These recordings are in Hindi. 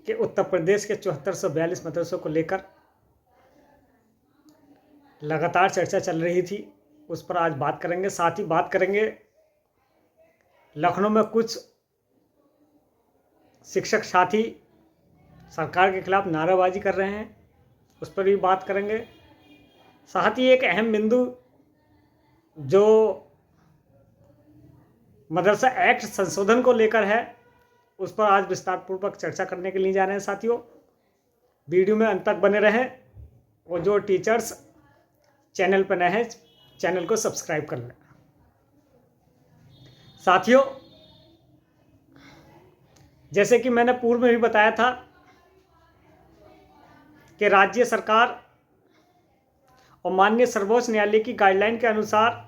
कि उत्तर प्रदेश के 7442 मदरसों को लेकर लगातार चर्चा चल रही थी, उस पर आज बात करेंगे। साथ ही बात करेंगे लखनऊ में कुछ शिक्षक साथी सरकार के खिलाफ नारेबाजी कर रहे हैं, उस पर भी बात करेंगे। साथ ही एक अहम बिंदु जो मदरसा एक्ट संशोधन को लेकर है, उस पर आज विस्तारपूर्वक चर्चा करने के लिए जा रहे हैं। साथियों, वीडियो में अंत तक बने रहें और जो टीचर्स चैनल पर नए हैं चैनल को सब्सक्राइब कर लें। साथियों, जैसे कि मैंने पूर्व में भी बताया था कि राज्य सरकार और माननीय सर्वोच्च न्यायालय की गाइडलाइन के अनुसार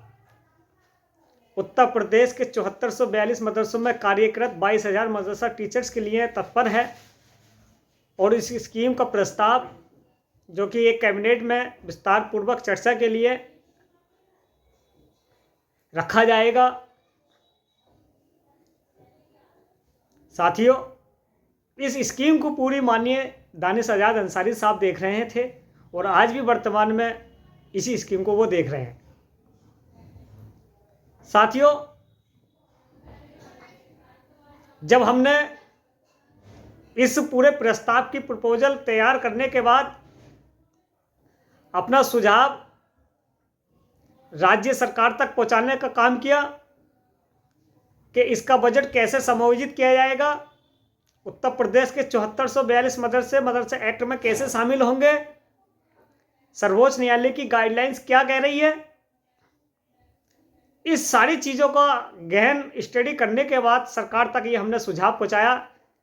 उत्तर प्रदेश के 7442 मदरसों में कार्यरत 22,000 मदरसा टीचर्स के लिए तत्पर है और इस स्कीम का प्रस्ताव जो कि एक कैबिनेट में विस्तार पूर्वक चर्चा के लिए रखा जाएगा। साथियों, इस स्कीम को पूरी माननीय दानिश आज़ाद अंसारी साहब देख रहे थे और आज भी वर्तमान में इसी स्कीम को वो देख रहे हैं। साथियों, जब हमने इस पूरे प्रस्ताव की प्रपोजल तैयार करने के बाद अपना सुझाव राज्य सरकार तक पहुंचाने का काम किया कि इसका बजट कैसे समायोजित किया जाएगा, उत्तर प्रदेश के 7442 मदरसा एक्ट में कैसे शामिल होंगे, सर्वोच्च न्यायालय की गाइडलाइंस क्या कह रही है, इस सारी चीज़ों का गहन स्टडी करने के बाद सरकार तक ये हमने सुझाव पहुंचाया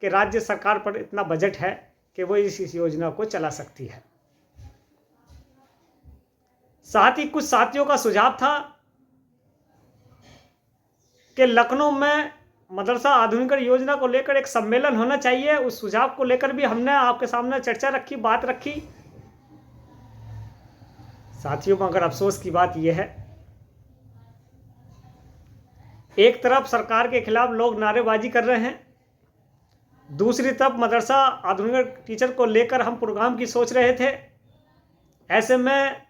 कि राज्य सरकार पर इतना बजट है कि वो इस योजना को चला सकती है। साथ ही कुछ साथियों का सुझाव था कि लखनऊ में मदरसा आधुनिकीकरण योजना को लेकर एक सम्मेलन होना चाहिए। उस सुझाव को लेकर भी हमने आपके सामने चर्चा रखी, बात रखी। साथियों, मगर अफसोस की बात यह है, एक तरफ सरकार के खिलाफ लोग नारेबाजी कर रहे हैं, दूसरी तरफ मदरसा आधुनिक टीचर को लेकर हम प्रोग्राम की सोच रहे थे। ऐसे में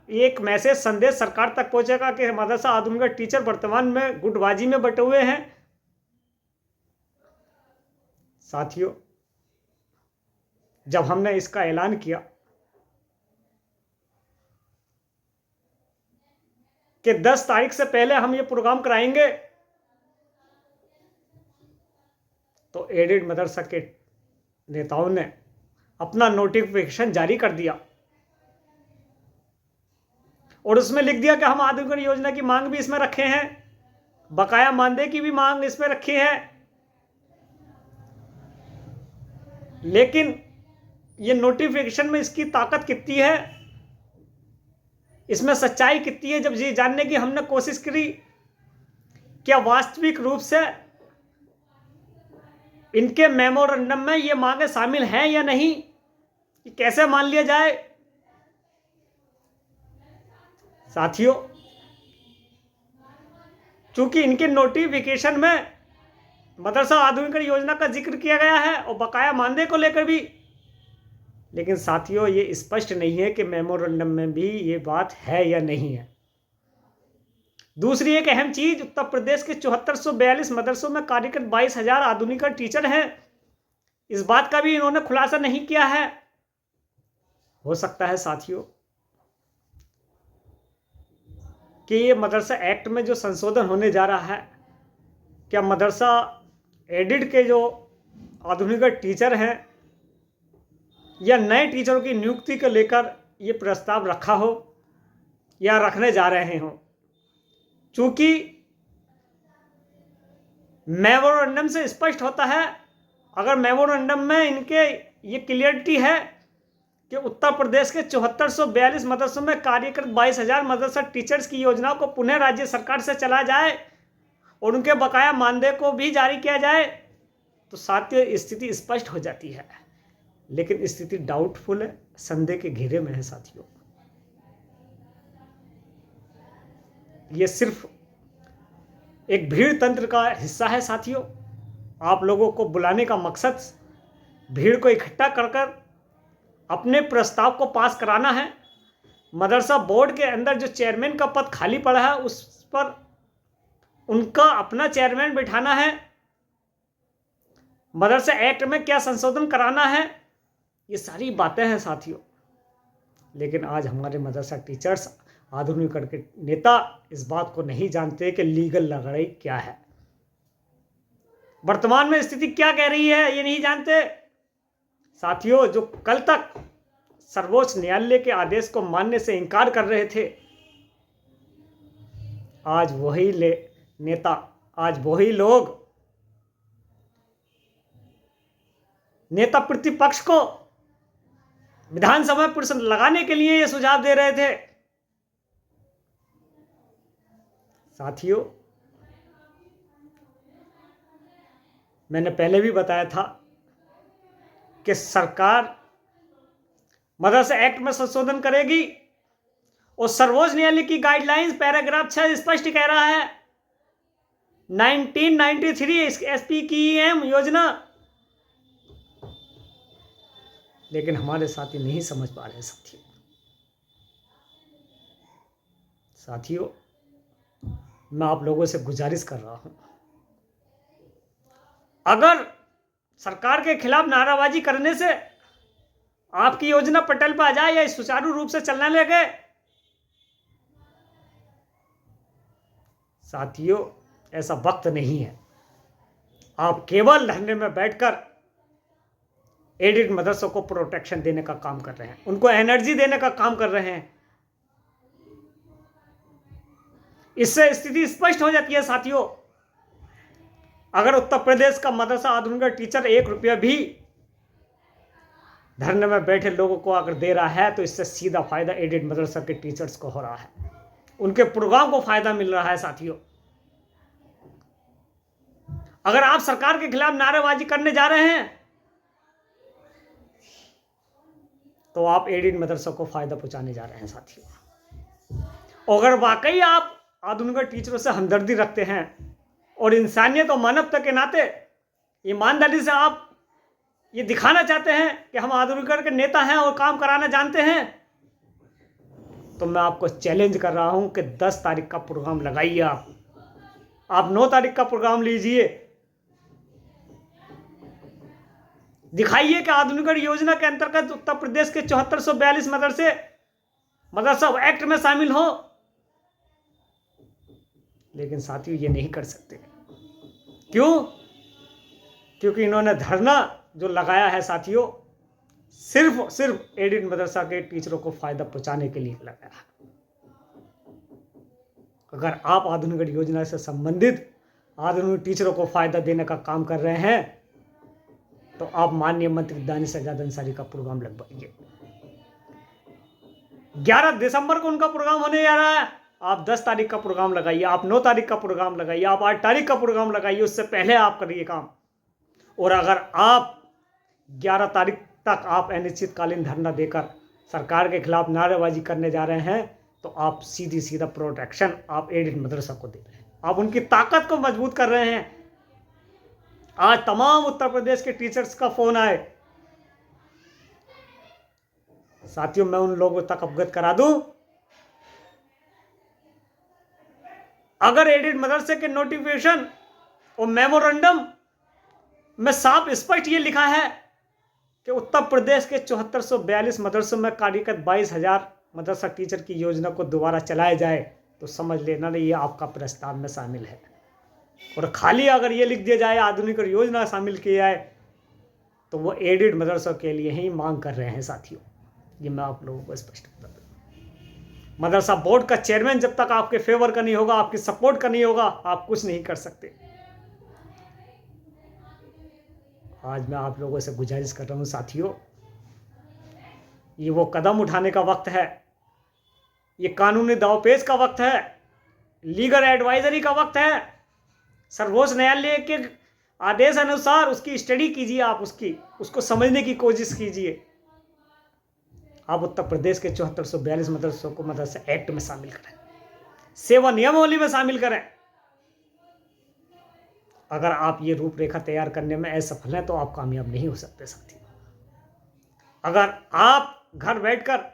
एक मैसेज संदेश सरकार तक पहुंचेगा कि मदरसा आधुनिक टीचर वर्तमान में गुटबाजी में बटे हुए हैं। साथियों, जब हमने इसका ऐलान किया कि 10 तारीख से पहले हम ये प्रोग्राम कराएंगे, तो एडेड मदरसा के नेताओं ने अपना नोटिफिकेशन जारी कर दिया और उसमें लिख दिया कि हम आधुनिकीकरण योजना की मांग भी इसमें रखे हैं, बकाया मानदेय की भी मांग इसमें रखी है। लेकिन ये नोटिफिकेशन में इसकी ताकत कितनी है, इसमें सच्चाई कितनी है, जब ये जानने की हमने कोशिश करी क्या वास्तविक रूप से इनके मेमोरेंडम में ये मांगे शामिल हैं या नहीं, कि कैसे मान लिया जाए। साथियों, चूंकि इनके नोटिफिकेशन में मदरसा आधुनिकीकरण योजना का जिक्र किया गया है और बकाया मानदेय को लेकर भी, लेकिन साथियों ये स्पष्ट नहीं है कि मेमोरेंडम में भी ये बात है या नहीं है। दूसरी एक अहम चीज, उत्तर प्रदेश के 7442 मदरसों में कार्यरत 22,000 आधुनिकीकरण टीचर हैं, इस बात का भी इन्होंने खुलासा नहीं किया है। हो सकता है साथियों कि ये मदरसा एक्ट में जो संशोधन होने जा रहा है, क्या मदरसा एडेड के जो आधुनिकीकरण टीचर हैं या नए टीचरों की नियुक्ति को लेकर ये प्रस्ताव रखा हो या रखने जा रहे हो। चूंकि मेमोरेंडम से स्पष्ट होता है, अगर मेमोरेंडम में इनके ये क्लियरिटी है कि उत्तर प्रदेश के 7442 मदरसों में कार्यरत 22,000 मदरसा टीचर्स की योजना को पुनः राज्य सरकार से चला जाए और उनके बकाया मानदेय को भी जारी किया जाए, तो साथियों स्थिति स्पष्ट हो जाती है। लेकिन स्थिति डाउटफुल है, संदेह के घेरे में है। साथियों, ये सिर्फ एक भीड़ तंत्र का हिस्सा है। साथियों, आप लोगों को बुलाने का मकसद भीड़ को इकट्ठा कर कर अपने प्रस्ताव को पास कराना है। मदरसा बोर्ड के अंदर जो चेयरमैन का पद खाली पड़ा है उस पर उनका अपना चेयरमैन बिठाना है। मदरसा एक्ट में क्या संशोधन कराना है, ये सारी बातें हैं साथियों। लेकिन आज हमारे मदरसा टीचर्स, आधुनिकीकरण के नेता इस बात को नहीं जानते कि लीगल लड़ाई क्या है, वर्तमान में स्थिति क्या कह रही है, ये नहीं जानते साथियों। जो कल तक सर्वोच्च न्यायालय के आदेश को मानने से इनकार कर रहे थे, आज वही नेता, आज वही लोग नेता प्रतिपक्ष को विधानसभा में प्रश्न लगाने के लिए यह सुझाव दे रहे थे। साथियों, मैंने पहले भी बताया था कि सरकार मदरसा एक्ट में संशोधन करेगी और सर्वोच्च न्यायालय की गाइडलाइंस पैराग्राफ 6 स्पष्ट कह रहा है 1993 SPQM योजना। लेकिन हमारे साथी नहीं समझ पा रहे साथियों, मैं आप लोगों से गुजारिश कर रहा हूं, अगर सरकार के खिलाफ नाराबाजी करने से आपकी योजना पटल पर आ जाए या सुचारू रूप से चलने लगे, साथियों ऐसा वक्त नहीं है। आप केवल धरने में बैठकर एडेड मदरसों को प्रोटेक्शन देने का काम कर रहे हैं, उनको एनर्जी देने का काम कर रहे हैं। इससे स्थिति स्पष्ट हो जाती है साथियों। अगर उत्तर प्रदेश का मदरसा आधुनिक टीचर 1 रुपया भी धरने में बैठे लोगों को अगर दे रहा है तो इससे सीधा फायदा एडेड मदरसा के टीचर्स को हो रहा है, उनके प्रोग्राम को फायदा मिल रहा है साथियों। अगर आप सरकार के खिलाफ नारेबाजी करने जा रहे हैं तो आप एडेड मदरसा को फायदा पहुंचाने जा रहे हैं साथियों। अगर वाकई आप आधुनिक टीचरों से हमदर्दी रखते हैं और इंसानियत और मानवता के नाते ईमानदारी से आप ये दिखाना चाहते हैं कि हम आधुनिकीकरण के नेता हैं और काम कराना जानते हैं, तो मैं आपको चैलेंज कर रहा हूं कि 10 तारीख का प्रोग्राम लगाइए। आप 9 तारीख का प्रोग्राम लीजिए, दिखाइए कि आधुनिकीकरण योजना के अंतर्गत उत्तर प्रदेश के 7442 मदरसे मदरसा एक्ट में शामिल हो। लेकिन साथियों ये नहीं कर सकते। क्यों? क्योंकि इन्होंने धरना जो लगाया है साथियों सिर्फ एडेड मदरसा के टीचरों को फायदा पहुंचाने के लिए लगाया है। अगर आप आधुनिकीकरण योजना से संबंधित आधुनिक टीचरों को फायदा देने का काम कर रहे हैं तो आप माननीय मंत्री दानिश सज्जाद अंसारी का प्रोग्राम लगवाइए। 11 दिसंबर को उनका प्रोग्राम होने जा रहा है, आप 10 तारीख का प्रोग्राम लगाइए, आप 9 तारीख का प्रोग्राम लगाइए, आप 8 तारीख का प्रोग्राम लगाइए, उससे पहले आप करिए काम। और अगर आप 11 तारीख तक आप अनिश्चितकालीन धरना देकर सरकार के खिलाफ नारेबाजी करने जा रहे हैं तो आप सीधा प्रोटेक्शन आप एडेड मदरसा को दे रहे हैं, आप उनकी ताकत को मजबूत कर रहे हैं। आज तमाम उत्तर प्रदेश के टीचर्स का फोन आए साथियों, मैं उन लोगों तक अवगत करा दूं, अगर एडेड मदरसे के नोटिफिकेशन और मेमोरेंडम में साफ स्पष्ट ये लिखा है कि उत्तर प्रदेश के 7442 मदरसों में कार्यरत 22,000 मदरसा टीचर की योजना को दोबारा चलाया जाए तो समझ लेना ये आपका प्रस्ताव में शामिल है। और खाली अगर ये लिख दिया जाए आधुनिकीकरण योजना शामिल की जाए तो वो एडेड मदरसों के लिए ही मांग कर रहे हैं साथियों। ये मैं आप लोगों को स्पष्ट बता दूं। मदरसा बोर्ड का चेयरमैन जब तक आपके फेवर का नहीं होगा, आपकी सपोर्ट का नहीं होगा, आप कुछ नहीं कर सकते। आज मैं आप लोगों से गुजारिश कर रहा हूं साथियों, ये वो कदम उठाने का वक्त है, ये कानूनी दावपेच का वक्त है, लीगल एडवाइजरी का वक्त है। सर्वोच्च न्यायालय के आदेश अनुसार उसकी स्टडी कीजिए, आप उसको समझने की कोशिश कीजिए। आप उत्तर प्रदेश के 7442 मदरसों को मदरसा एक्ट में शामिल करें, सेवा नियमावली में शामिल करें। अगर आप ये रूपरेखा तैयार करने में असफल हैं तो आप कामयाब नहीं हो सकते साथियों। अगर आप घर बैठकर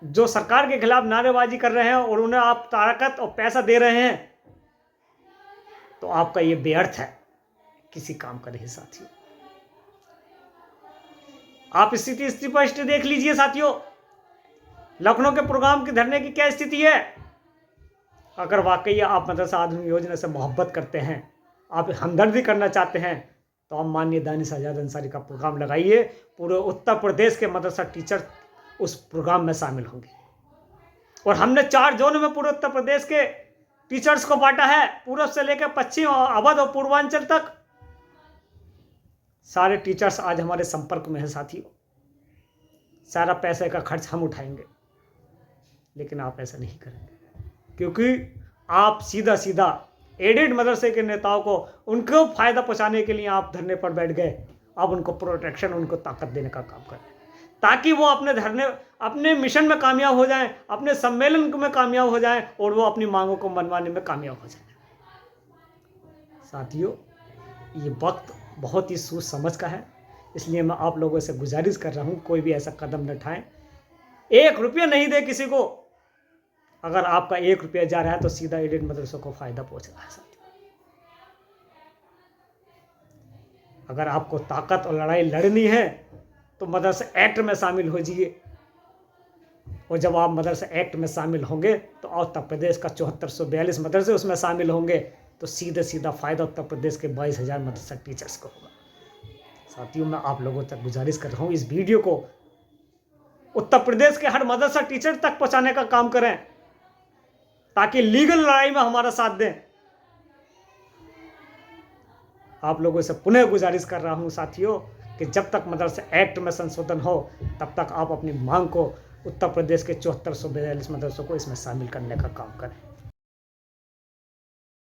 जो सरकार के खिलाफ नारेबाजी कर रहे हैं और उन्हें आप ताकत और पैसा दे रहे हैं तो आपका ये व्यर्थ है, किसी काम का नहीं साथियों। आप स्थिति स्पष्ट देख लीजिए साथियों, लखनऊ के प्रोग्राम के धरने की क्या स्थिति है। अगर वाकई आप मदरसा आधुनिक योजना से मोहब्बत करते हैं, आप हमदर्दी करना चाहते हैं, तो आप माननीय दानिश आज़ाद अंसारी का प्रोग्राम लगाइए। पूरे उत्तर प्रदेश के मदरसा टीचर उस प्रोग्राम में शामिल होंगे और हमने 4 जोन में पूरे उत्तर प्रदेश के टीचर्स को बांटा है, पूर्व से लेकर पश्चिम, अवध और पूर्वांचल तक। सारे टीचर्स आज हमारे संपर्क में हैं साथियों। सारा पैसे का खर्च हम उठाएंगे, लेकिन आप ऐसा नहीं करेंगे क्योंकि आप सीधा सीधा एडेड मदरसे के नेताओं को उनको फायदा पहुंचाने के लिए आप धरने पर बैठ गए। अब उनको प्रोटेक्शन, उनको ताकत देने का काम करें ताकि वो अपने धरने, अपने मिशन में कामयाब हो जाएं, अपने सम्मेलन में कामयाब हो जाएं और वो अपनी मांगों को मनवाने में कामयाब हो जाएं। साथियों, ये वक्त बहुत ही सोच समझ का है, इसलिए मैं आप लोगों से गुजारिश कर रहा हूँ कोई भी ऐसा कदम न उठाएं। 1 रुपया नहीं दे किसी को। अगर आपका 1 रुपया जा रहा है तो सीधा एडेड मदरसों को फायदा पहुंच रहा है साथियों। अगर आपको ताकत और लड़ाई लड़नी है तो मदरसा एक्ट में शामिल हो जाइए, और जब आप मदरसा एक्ट में शामिल होंगे तो उत्तर प्रदेश का 7442 मदरसे उसमें शामिल होंगे, तो सीधे सीधा फायदा उत्तर प्रदेश के 22,000 मदरसा टीचर्स को होगा। साथियों, मैं आप लोगों तक गुजारिश कर रहा हूँ, इस वीडियो को उत्तर प्रदेश के हर मदरसा टीचर तक पहुंचाने का काम करें ताकि लीगल लड़ाई में हमारा साथ दें। आप लोगों से पुनः गुजारिश कर रहा हूं साथियों कि जब तक मदरसा एक्ट में संशोधन हो तब तक आप अपनी मांग को उत्तर प्रदेश के 7442 मदरसों को इसमें शामिल करने का काम करें।